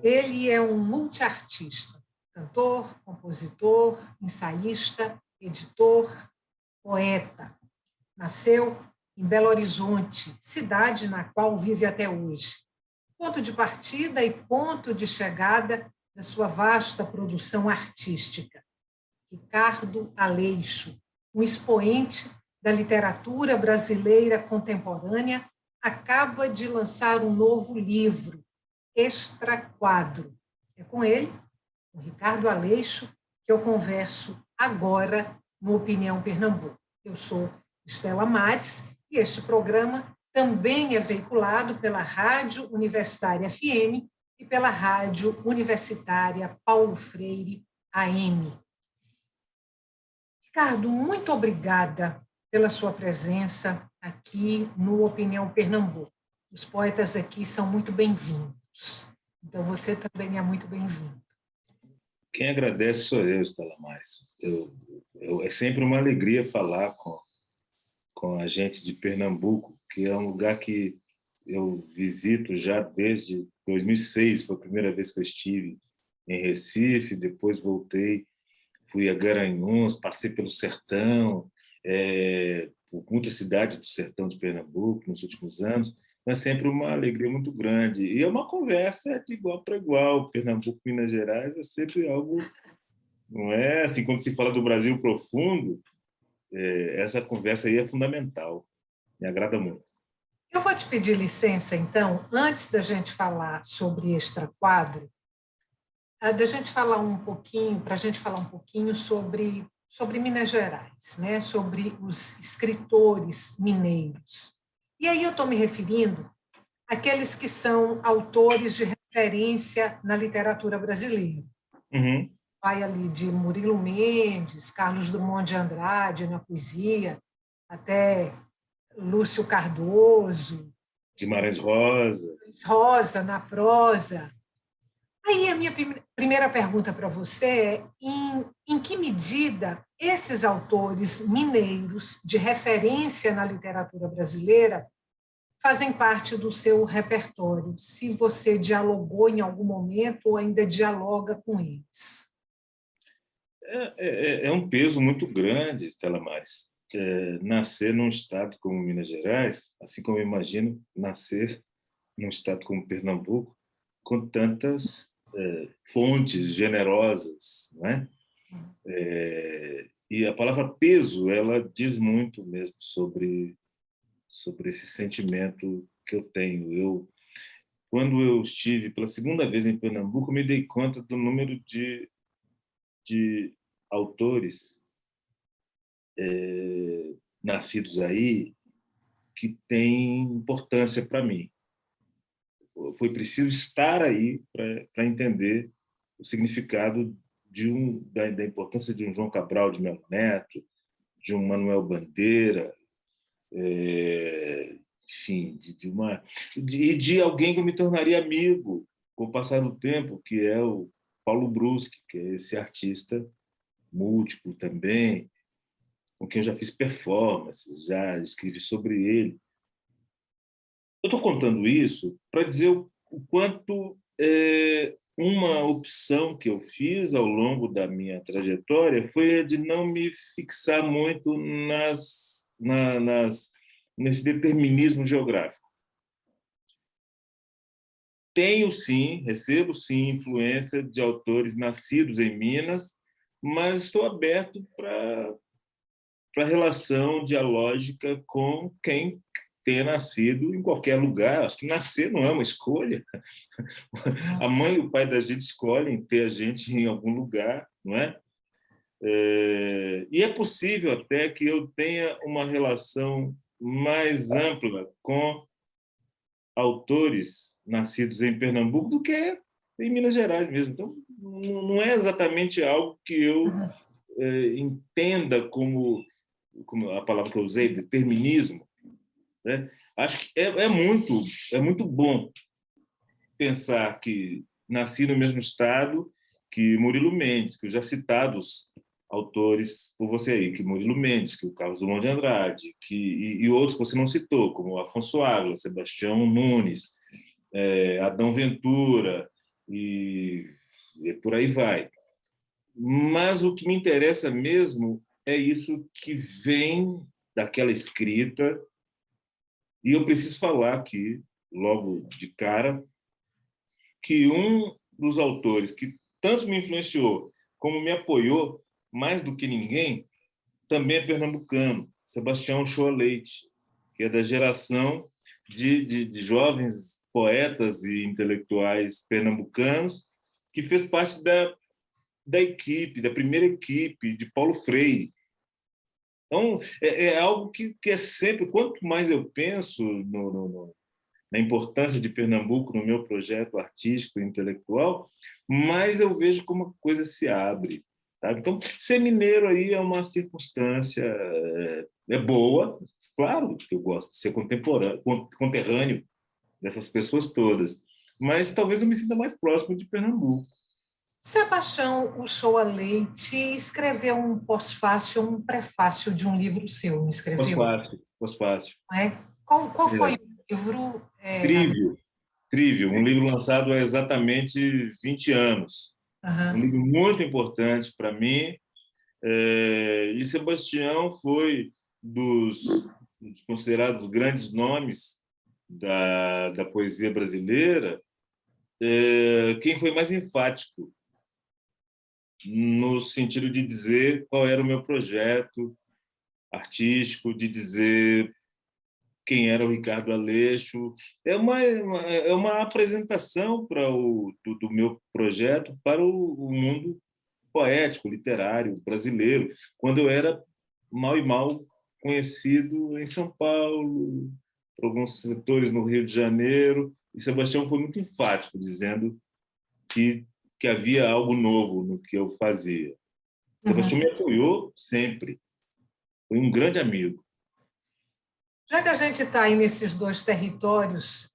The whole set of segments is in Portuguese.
Ele é um multiartista, cantor, compositor, ensaísta, editor, poeta. Nasceu em Belo Horizonte, cidade na qual vive até hoje. Ponto de partida e ponto de chegada da sua vasta produção artística. Ricardo Aleixo, um expoente da literatura brasileira contemporânea, acaba de lançar um novo livro, Extraquadro. É com ele, o Ricardo Aleixo, que eu converso agora no Opinião Pernambuco. Eu sou Estela Mares e este programa também é veiculado pela Rádio Universitária FM e pela Rádio Universitária Paulo Freire AM. Ricardo, muito obrigada pela sua presença aqui no Opinião Pernambuco. Os poetas aqui são muito bem-vindos. Então, você também é muito bem-vindo. Quem agradece sou eu, Estela Mares. É sempre uma alegria falar com a gente de Pernambuco, que é um lugar que eu visito já desde 2006. Foi a primeira vez que eu estive em Recife, depois voltei, fui a Garanhuns, passei pelo sertão, por muitas cidades do sertão de Pernambuco nos últimos anos. É sempre uma alegria muito grande. E é uma conversa de igual para igual. Pernambuco, Minas Gerais é sempre algo... Não é assim, quando se fala do Brasil profundo, essa conversa aí é fundamental. Me agrada muito. Eu vou te pedir licença, então, antes da gente falar sobre Extraquadro, da gente falar um pouquinho, para a gente falar um pouquinho sobre Minas Gerais, né? Sobre os escritores mineiros. E aí eu estou me referindo àqueles que são autores de referência na literatura brasileira. Uhum. Vai ali de Murilo Mendes, Carlos Drummond de Andrade na poesia, até Lúcio Cardoso, Guimarães Rosa. Rosa na prosa. Aí a minha primeira pergunta para você é em que medida esses autores mineiros de referência na literatura brasileira fazem parte do seu repertório, se você dialogou em algum momento ou ainda dialoga com eles? É um peso muito grande, Estela Mares. Nascer num estado como Minas Gerais, assim como eu imagino nascer num estado como Pernambuco, com tantas fontes generosas, né? E a palavra peso, ela diz muito mesmo sobre esse sentimento que eu tenho. Quando eu estive pela segunda vez em Pernambuco, me dei conta do número de autores nascidos aí que têm importância para mim. Foi preciso estar aí para entender o significado da importância de um João Cabral de Melo Neto, de um Manuel Bandeira, enfim, de alguém que eu me tornaria amigo com o passar do tempo, que é o Paulo Bruschi, que é esse artista múltiplo também, com quem eu já fiz performances, já escrevi sobre ele. Eu estou contando isso para dizer o quanto uma opção que eu fiz ao longo da minha trajetória foi a de não me fixar muito nesse determinismo geográfico. Recebo sim influência de autores nascidos em Minas, mas estou aberto para a relação dialógica com quem tenha nascido em qualquer lugar. Acho que nascer não é uma escolha. A mãe e o pai da gente escolhem ter a gente em algum lugar, não é? E é possível até que eu tenha uma relação mais ampla com autores nascidos em Pernambuco do que em Minas Gerais mesmo. Então, não é exatamente algo que eu entenda como a palavra que eu usei, determinismo, né? Acho que é muito bom pensar que nasci no mesmo estado que Murilo Mendes, que os já citados autores por você aí, que Murilo Mendes, que o Carlos Drummond de Andrade, e outros que você não citou, como Afonso Águila, Sebastião Nunes, Adão Ventura, e por aí vai. Mas o que me interessa mesmo é isso que vem daquela escrita, e eu preciso falar aqui, logo de cara, que um dos autores que tanto me influenciou, como me apoiou mais do que ninguém, também é pernambucano, Sebastião Uchoa Leite, que é da geração de jovens poetas e intelectuais pernambucanos, que fez parte da equipe, da primeira equipe de Paulo Freire. Então, é algo que é sempre, quanto mais eu penso na importância de Pernambuco no meu projeto artístico e intelectual, mais eu vejo como a coisa se abre. Tá? Então, ser mineiro aí é uma circunstância boa, claro que eu gosto de ser conterrâneo dessas pessoas todas, mas talvez eu me sinta mais próximo de Pernambuco. Sebastião Uchoa Leite escreveu um pós-fácil, um prefácio de um livro seu, não escreveu? Pós-fácil. Não é? Qual foi É. o livro? Trívio, um livro lançado há exatamente 20 anos. Um Uhum. livro muito importante para mim. E Sebastião foi dos considerados grandes nomes da poesia brasileira, quem foi mais enfático no sentido de dizer qual era o meu projeto artístico, de dizer quem era o Ricardo Aleixo. É uma apresentação do meu projeto para o mundo poético, literário, brasileiro, quando eu era mal e mal conhecido em São Paulo, por alguns setores no Rio de Janeiro, e Sebastião foi muito enfático, dizendo que havia algo novo no que eu fazia. Sebastião Uhum. me apoiou sempre, foi um grande amigo. Já que a gente está aí nesses dois territórios,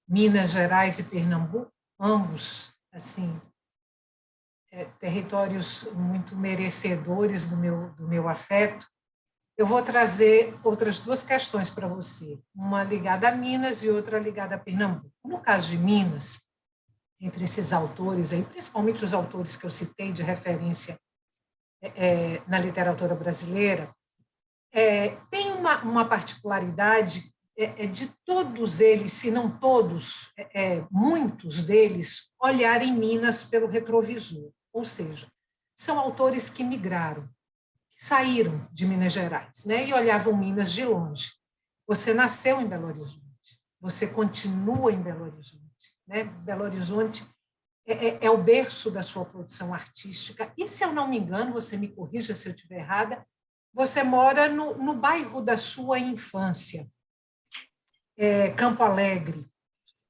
Minas Gerais e Pernambuco, ambos, assim, territórios muito merecedores do meu afeto, eu vou trazer outras duas questões para você, uma ligada a Minas e outra ligada a Pernambuco. No caso de Minas, entre esses autores, aí, principalmente os autores que eu citei de referência na literatura brasileira, tem uma particularidade de todos eles, se não todos, muitos deles, olharem Minas pelo retrovisor, ou seja, são autores que migraram, que saíram de Minas Gerais, né, e olhavam Minas de longe. Você nasceu em Belo Horizonte, você continua em Belo Horizonte, né? Belo Horizonte é o berço da sua produção artística, e, se eu não me engano, você me corrija se eu estiver errada, você mora no bairro da sua infância, Campo Alegre.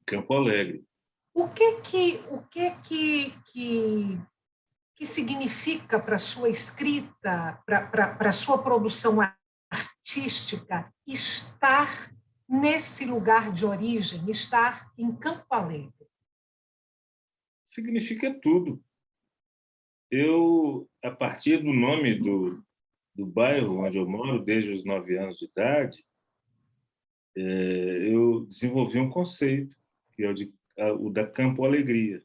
Campo Alegre. O que significa para a sua escrita, para a sua produção artística, estar nesse lugar de origem, estar em Campo Alegre? Significa tudo. Eu, a partir do nome do bairro onde eu moro, desde os 9 anos de idade, eu desenvolvi um conceito, que é o da Campo Alegria.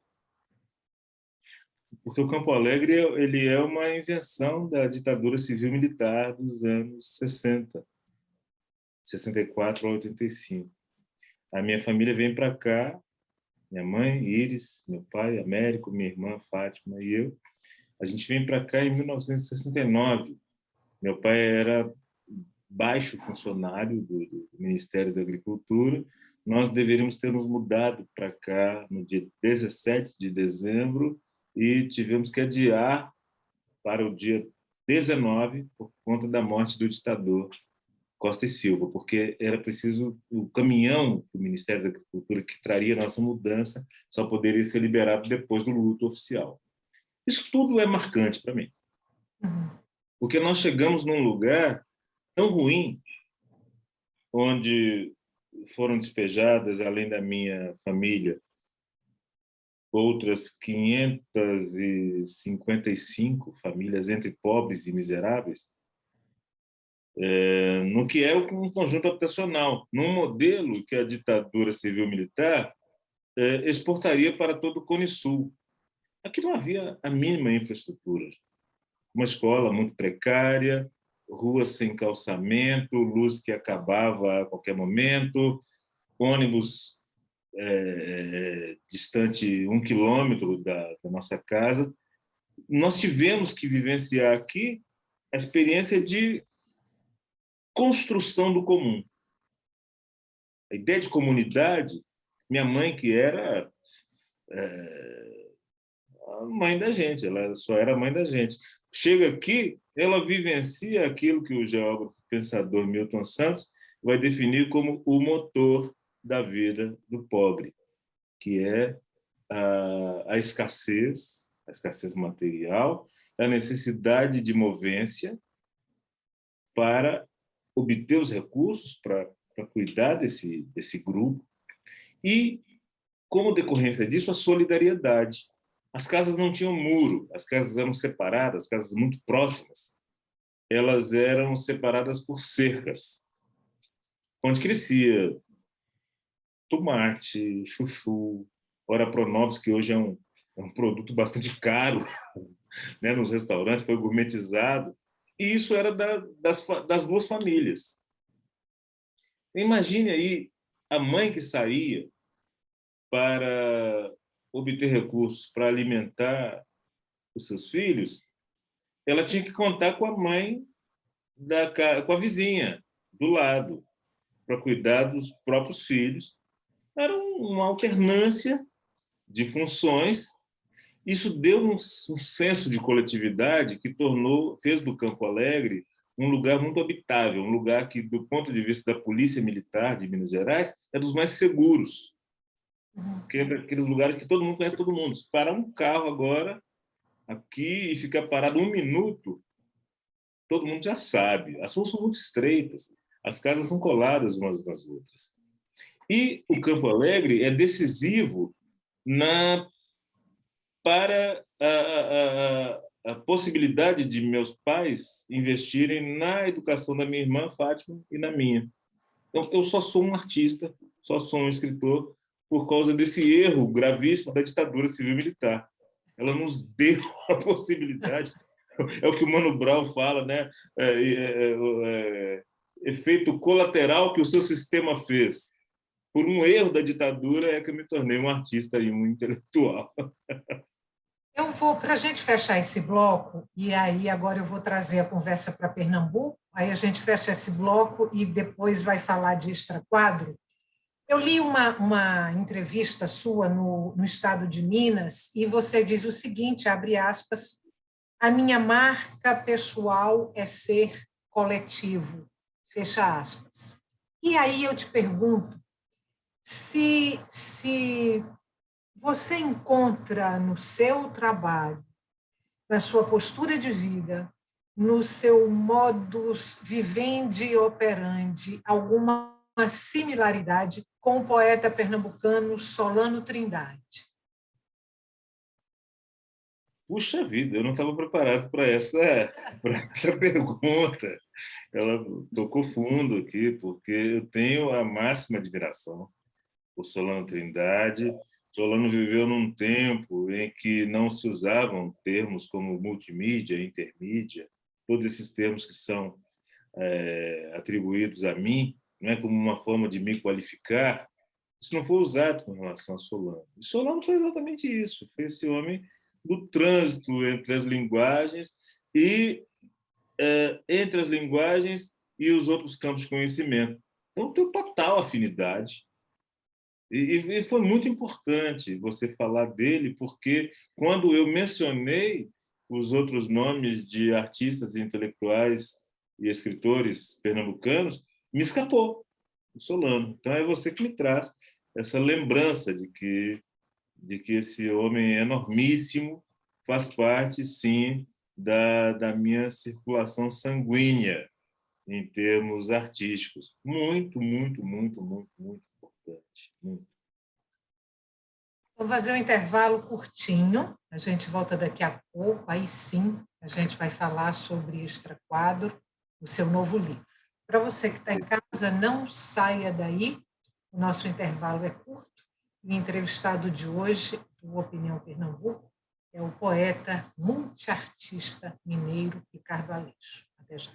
Porque o Campo Alegre ele é uma invenção da ditadura civil-militar dos anos 60, 64 a 85. A minha família vem para cá, minha mãe, Iris, meu pai, Américo, minha irmã, Fátima e eu. A gente vem para cá em 1969. Meu pai era baixo funcionário do Ministério da Agricultura. Nós deveríamos ter nos mudado para cá no dia 17 de dezembro e tivemos que adiar para o dia 19 por conta da morte do ditador Costa e Silva, porque era preciso o caminhão do Ministério da Agricultura que traria a nossa mudança só poderia ser liberado depois do luto oficial. Isso tudo é marcante para mim, porque nós chegamos num lugar tão ruim, onde foram despejadas, além da minha família, outras 555 famílias entre pobres e miseráveis, no que é um conjunto habitacional, num modelo que a ditadura civil-militar exportaria para todo o Cone Sul. Aqui não havia a mínima infraestrutura. Uma escola muito precária, ruas sem calçamento, luz que acabava a qualquer momento, ônibus distante 1 quilômetro da nossa casa. Nós tivemos que vivenciar aqui a experiência de construção do comum. A ideia de comunidade, minha mãe, que era a mãe da gente, ela só era a mãe da gente. Chega aqui, ela vivencia aquilo que o geógrafo pensador Milton Santos vai definir como o motor da vida do pobre, que é a escassez material, a necessidade de movência para obter os recursos para cuidar desse grupo e, como decorrência disso, a solidariedade. As casas não tinham muro, as casas eram separadas, casas muito próximas. Elas eram separadas por cercas, onde crescia tomate, chuchu, ora pronobis, que hoje é um produto bastante caro, né, nos restaurantes, foi gourmetizado, e isso era das boas famílias. Imagine aí a mãe que saía para obter recursos para alimentar os seus filhos, ela tinha que contar com a mãe, com a vizinha do lado, para cuidar dos próprios filhos. Era uma alternância de funções. Isso deu um senso de coletividade que fez do Campo Alegre um lugar muito habitável, um lugar que, do ponto de vista da Polícia Militar de Minas Gerais, é dos mais seguros. Que é aqueles lugares que todo mundo conhece todo mundo. Se parar um carro agora aqui e ficar parado 1 minuto, todo mundo já sabe. As ruas são muito estreitas, as casas são coladas umas nas outras. E o Campo Alegre é decisivo para a possibilidade de meus pais investirem na educação da minha irmã Fátima e na minha. Então, eu só sou um artista, só sou um escritor por causa desse erro gravíssimo da ditadura civil-militar. Ela nos deu a possibilidade, é o que o Mano Brown fala, né? Efeito colateral que o seu sistema fez. Por um erro da ditadura é que eu me tornei um artista e um intelectual. Eu vou, para a gente fechar esse bloco, e aí agora eu vou trazer a conversa para Pernambuco, aí a gente fecha esse bloco e depois vai falar de extraquadro. Eu li uma entrevista sua no Estado de Minas e você diz o seguinte, abre aspas, a minha marca pessoal é ser coletivo, fecha aspas. E aí eu te pergunto se você encontra no seu trabalho, na sua postura de vida, no seu modus vivendi operandi, alguma similaridade com o poeta pernambucano Solano Trindade? Puxa vida, eu não estava preparado para essa pergunta. Ela tocou fundo aqui, porque eu tenho a máxima admiração por Solano Trindade. Solano viveu num tempo em que não se usavam termos como multimídia, intermídia, todos esses termos que são atribuídos a mim, não é, como uma forma de me qualificar. Isso não foi usado com relação a Solano. E Solano foi exatamente isso, foi esse homem do trânsito entre as linguagens e entre as linguagens e os outros campos de conhecimento. Então, tem total afinidade. E foi muito importante você falar dele, porque quando eu mencionei os outros nomes de artistas intelectuais e escritores pernambucanos, me escapou o Solano. Então, é você que me traz essa lembrança de que esse homem é enormíssimo, faz parte, sim, da minha circulação sanguínea em termos artísticos. Muito, muito, muito, muito, muito importante. Muito. Vamos fazer um intervalo curtinho, a gente volta daqui a pouco, aí sim a gente vai falar sobre Extraquadro, o seu novo livro. Para você que está em casa, não saia daí, o nosso intervalo é curto, O entrevistado de hoje, do Opinião Pernambuco, é o poeta multiartista mineiro Ricardo Aleixo. Até já.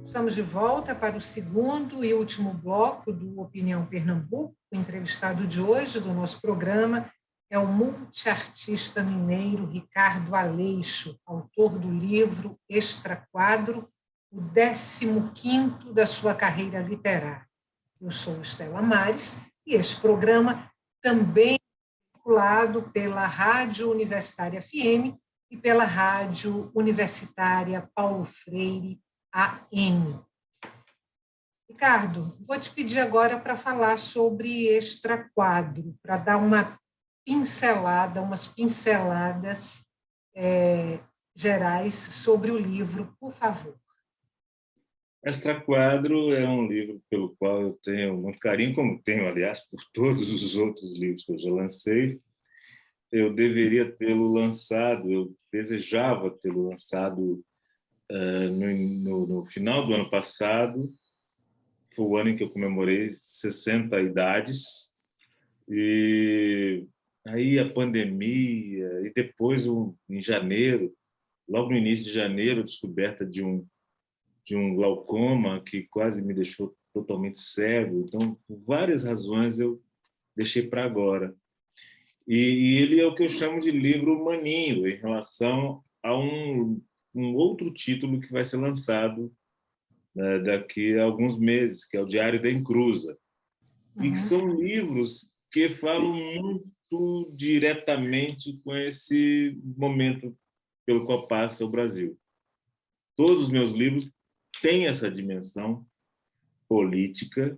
Estamos de volta para o segundo e último bloco do Opinião Pernambuco. O entrevistado de hoje do nosso programa é o multiartista mineiro Ricardo Aleixo, autor do livro Extra Quadro, o 15º da sua carreira literária. Eu sou Estela Mares e este programa também é vinculado pela Rádio Universitária FM e pela Rádio Universitária Paulo Freire AM. Ricardo, vou te pedir agora para falar sobre Extra Quadro, para dar umas pinceladas gerais sobre o livro, por favor. Extra Quadro é um livro pelo qual eu tenho muito carinho, como tenho, aliás, por todos os outros livros que eu já lancei. Eu deveria tê-lo lançado, eu desejava tê-lo lançado no final do ano passado. Foi o ano em que eu comemorei 60 idades, e aí a pandemia, e depois, em janeiro, logo no início de janeiro, a descoberta de um glaucoma que quase me deixou totalmente cego. Então, por várias razões, eu deixei para agora. E ele é o que eu chamo de livro maninho, em relação a um outro título que vai ser lançado daqui a alguns meses, que é o Diário da Encruza. E que são livros que falam muito diretamente com esse momento pelo qual passa o Brasil. Todos os meus livros têm essa dimensão política,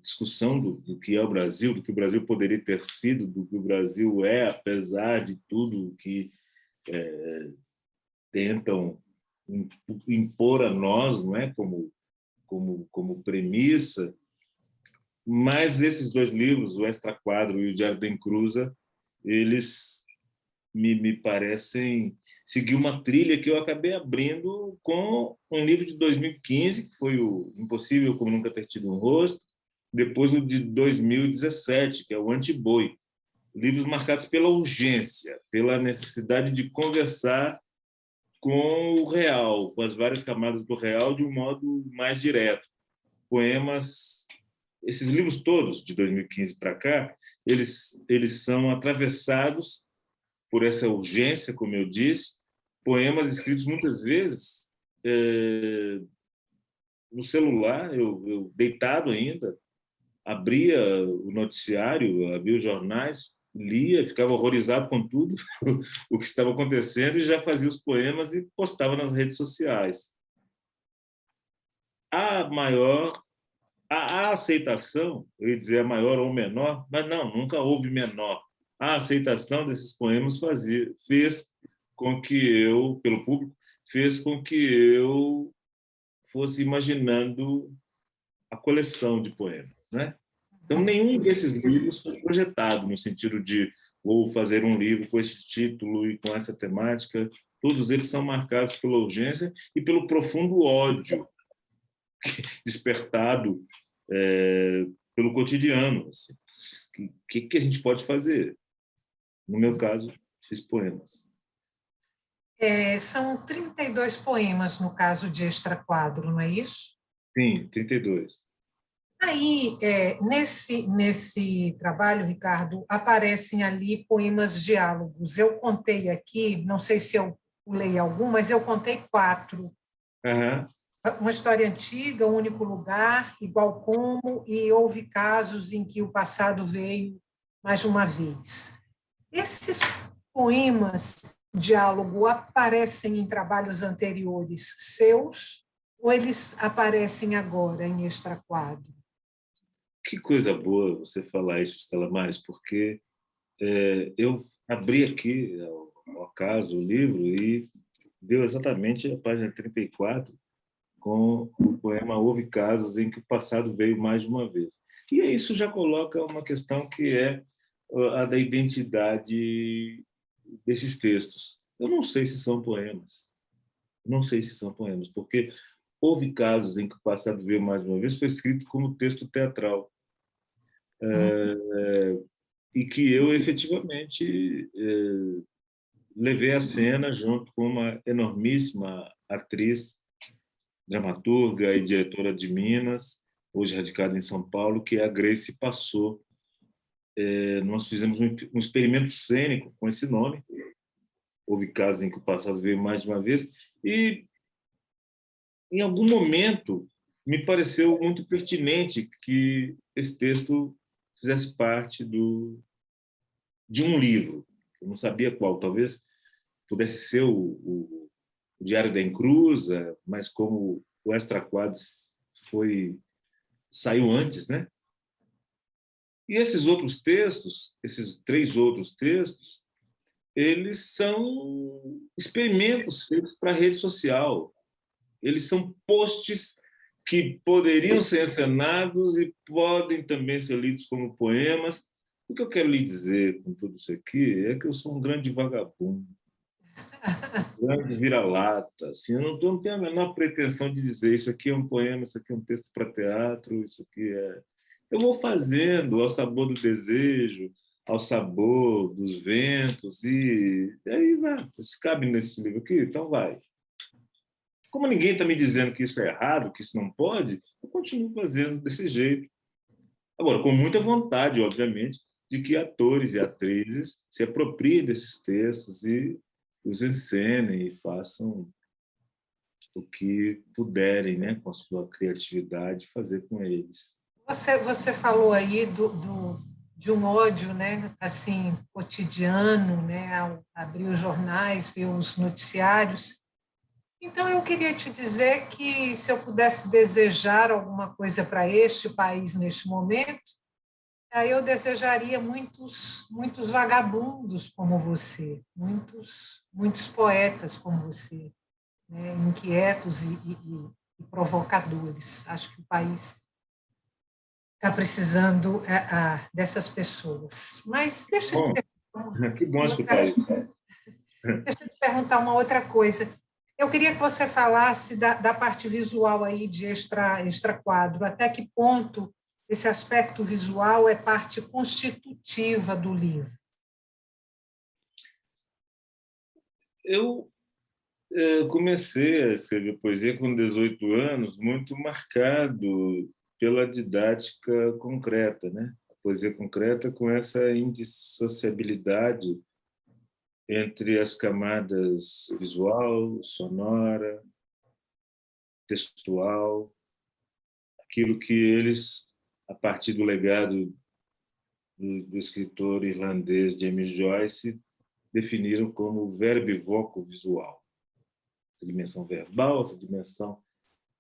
discussão do que é o Brasil, do que o Brasil poderia ter sido, do que o Brasil é, apesar de tudo que tentam impor a nós, não é, como premissa. Mas esses dois livros, o Extra Quadro e o Diário da Encruza, eles me parecem seguir uma trilha que eu acabei abrindo com um livro de 2015, que foi o Impossível Como Nunca Ter Tido um Rosto, depois o de 2017, que é o Antiboi. Livros marcados pela urgência, pela necessidade de conversar com o real, com as várias camadas do real, de um modo mais direto. Poemas, esses livros todos, de 2015 para cá, eles são atravessados por essa urgência, como eu disse, poemas escritos muitas vezes no celular, eu deitado ainda, abria o noticiário, abria os jornais, lia, ficava horrorizado com tudo o que estava acontecendo e já fazia os poemas e postava nas redes sociais. A aceitação, eu ia dizer a maior ou menor, mas não, nunca houve menor. A aceitação desses poemas fez com que eu, pelo público, fez com que eu fosse imaginando a coleção de poemas, né? Então, nenhum desses livros foi projetado no sentido de vou fazer um livro com esse título e com essa temática. Todos eles são marcados pela urgência e pelo profundo ódio despertado pelo cotidiano. Assim. O que a gente pode fazer? No meu caso, fiz poemas. São 32 poemas, no caso de Extra Quadro, não é isso? Sim, 32. Aí, nesse trabalho, Ricardo, aparecem ali poemas diálogos. Eu contei aqui, não sei se eu pulei algum, mas eu contei 4. Uhum. Uma história antiga, um único lugar, igual como, e houve casos em que o passado veio mais uma vez. Esses poemas, diálogo, aparecem em trabalhos anteriores seus ou eles aparecem agora em Extra Quadro? Que coisa boa você falar isso, Estela Mares, porque eu abri aqui, ao acaso, o livro e deu exatamente a página 34 com o poema Houve Casos em que o passado veio mais de uma vez. E isso já coloca uma questão que é a da identidade desses textos. Eu não sei se são poemas. Não sei se são poemas, porque houve casos em que o Passado Veio Mais Uma Vez foi escrito como texto teatral. E que eu, efetivamente, levei a cena junto com uma enormíssima atriz, dramaturga e diretora de Minas, hoje radicada em São Paulo, que é a Grace Passot. Nós fizemos um experimento cênico com esse nome. Houve casos em que o Passado Veio Mais de uma Vez, e em algum momento me pareceu muito pertinente que esse texto fizesse parte de um livro. Eu não sabia qual, talvez pudesse ser o Diário da Encruza, mas como o Extra Quadros saiu antes, né? E esses outros textos, esses 3 outros textos, eles são experimentos feitos para a rede social. Eles são posts que poderiam ser encenados e podem também ser lidos como poemas. O que eu quero lhe dizer com tudo isso aqui é que eu sou um grande vagabundo, um grande vira-lata. Assim, eu não tenho a menor pretensão de dizer isso aqui é um poema, isso aqui é um texto para teatro, isso aqui é... Eu vou fazendo ao sabor do desejo, ao sabor dos ventos, e aí vai. Se cabe nesse livro aqui, então vai. Como ninguém está me dizendo que isso é errado, que isso não pode, eu continuo fazendo desse jeito. Agora, com muita vontade, obviamente, de que atores e atrizes se apropriem desses textos e os encenem e façam o que puderem, né, com a sua criatividade, fazer com eles. Você falou aí de um ódio, né, assim, cotidiano, né, ao abrir os jornais, ver os noticiários. Então, eu queria te dizer que, se eu pudesse desejar alguma coisa para este país neste momento, aí eu desejaria muitos vagabundos como você, muitos poetas como você, né, inquietos e provocadores. Acho que o país está precisando dessas pessoas. Mas Bom, que bom escutar isso. deixa eu te perguntar uma outra coisa. Eu queria que você falasse da parte visual aí de extra quadro. Até que ponto esse aspecto visual é parte constitutiva do livro? Eu comecei a escrever poesia com 18 anos, muito marcado pela didática concreta, né? A poesia concreta com essa indissociabilidade entre as camadas visual, sonora, textual, aquilo que eles, a partir do legado do escritor irlandês James Joyce, definiram como verbo visual. Essa dimensão verbal, essa dimensão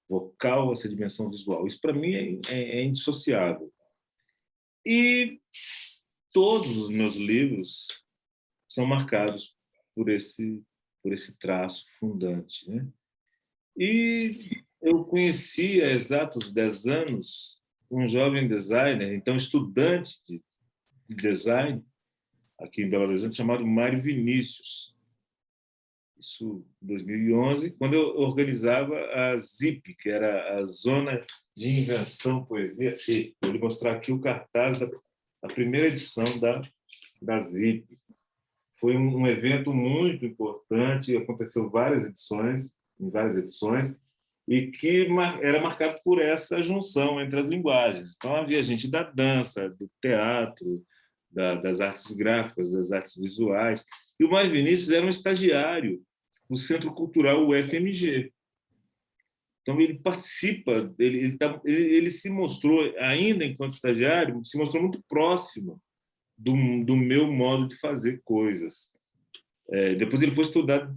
vocal, essa dimensão visual. Isso, para mim, é indissociável. E todos os meus livros são marcados por esse traço fundante, né? E eu conheci, há exatos 10 anos, um jovem designer, então estudante de design, aqui em Belo Horizonte, chamado Mário Vinícius. Isso em 2011, quando eu organizava a ZIP, que era a Zona de Invenção Poesia E. Vou lhe mostrar aqui o cartaz da primeira edição da ZIP. Foi um evento muito importante, aconteceu em várias edições, e que era marcado por essa junção entre as linguagens. Então, havia gente da dança, do teatro, das artes gráficas, das artes visuais. E o Mário Vinícius era um estagiário do Centro Cultural UFMG. Então, ele participa, ele se mostrou, ainda enquanto estagiário, se mostrou muito próximo do meu modo de fazer coisas. Depois ele foi estudar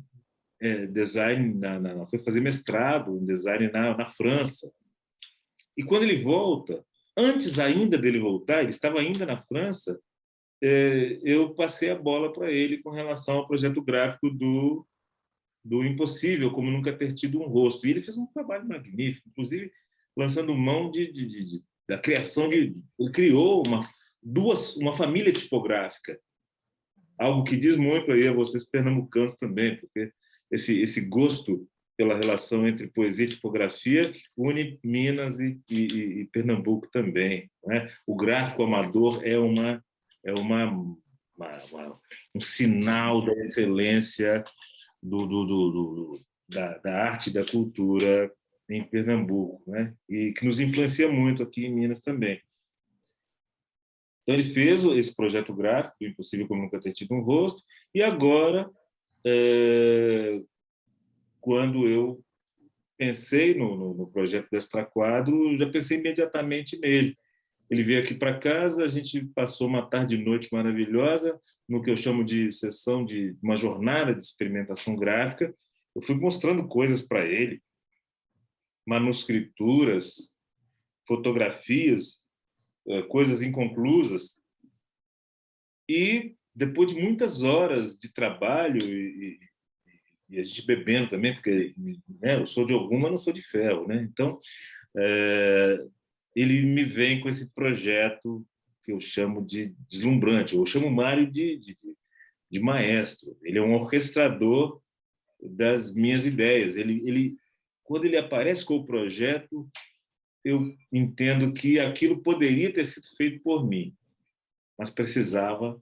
design, foi fazer mestrado em design na França. E quando ele volta, antes ainda dele voltar, ele estava ainda na França, eu passei a bola para ele com relação ao projeto gráfico do Impossível, como nunca ter tido um rosto. E ele fez um trabalho magnífico, inclusive lançando mão de da criação de... Ele criou uma família tipográfica, algo que diz muito aí a vocês pernambucanos também, porque esse gosto pela relação entre poesia e tipografia une Minas e Pernambuco também, né? O gráfico amador é um sinal da excelência da arte e da cultura em Pernambuco, né? E que nos influencia muito aqui em Minas também. Então, ele fez esse projeto gráfico, Impossível Como Nunca Ter Tido um Rosto, e agora, quando eu pensei no projeto do Extra Quadro, já pensei imediatamente nele. Ele veio aqui para casa, a gente passou uma tarde e noite maravilhosa, no que eu chamo de sessão de uma jornada de experimentação gráfica. Eu fui mostrando coisas para ele, manuscrituras, fotografias, coisas inconclusas. E depois de muitas horas de trabalho e a gente bebendo também, porque, né, eu sou de Ogum, mas não sou de ferro, né? Então, ele me vem com esse projeto que eu chamo de deslumbrante. Eu chamo o Mário de maestro. Ele é um orquestrador das minhas ideias. Quando ele aparece com o projeto, eu entendo que aquilo poderia ter sido feito por mim, mas precisava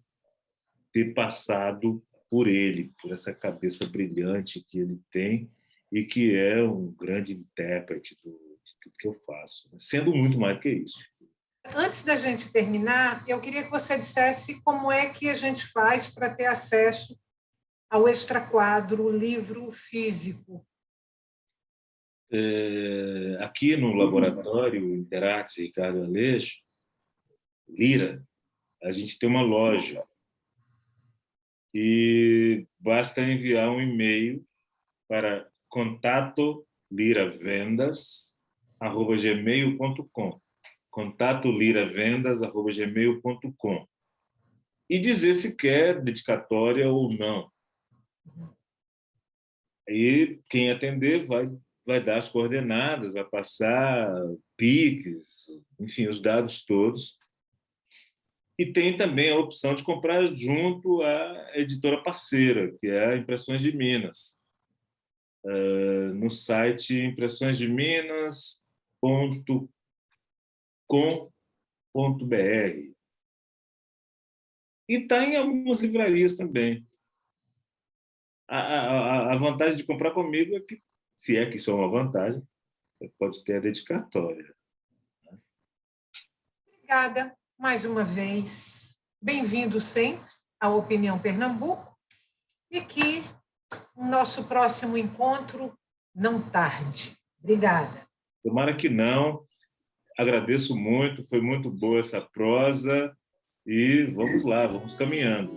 ter passado por ele, por essa cabeça brilhante que ele tem e que é um grande intérprete de tudo que eu faço, sendo muito mais do que isso. Antes da gente terminar, eu queria que você dissesse como é que a gente faz para ter acesso ao Extra Quadro, livro físico. Aqui no laboratório Interartes Ricardo Aleixo, Lira, a gente tem uma loja e basta enviar um e-mail para contatoliravendas@gmail.com, contatoliravendas@gmail.com, e dizer se quer dedicatória ou não. Aí quem atender vai dar as coordenadas, vai passar Pix, enfim, os dados todos. E tem também a opção de comprar junto à editora parceira, que é a Impressões de Minas, no site impressõesdeminas.com.br. E está em algumas livrarias também. A vantagem de comprar comigo é que, se é que isso é uma vantagem, pode ter a dedicatória. Obrigada, mais uma vez. Bem-vindo sempre à Opinião Pernambuco e que o nosso próximo encontro não tarde. Obrigada. Tomara que não. Agradeço muito, foi muito boa essa prosa e vamos lá, vamos caminhando.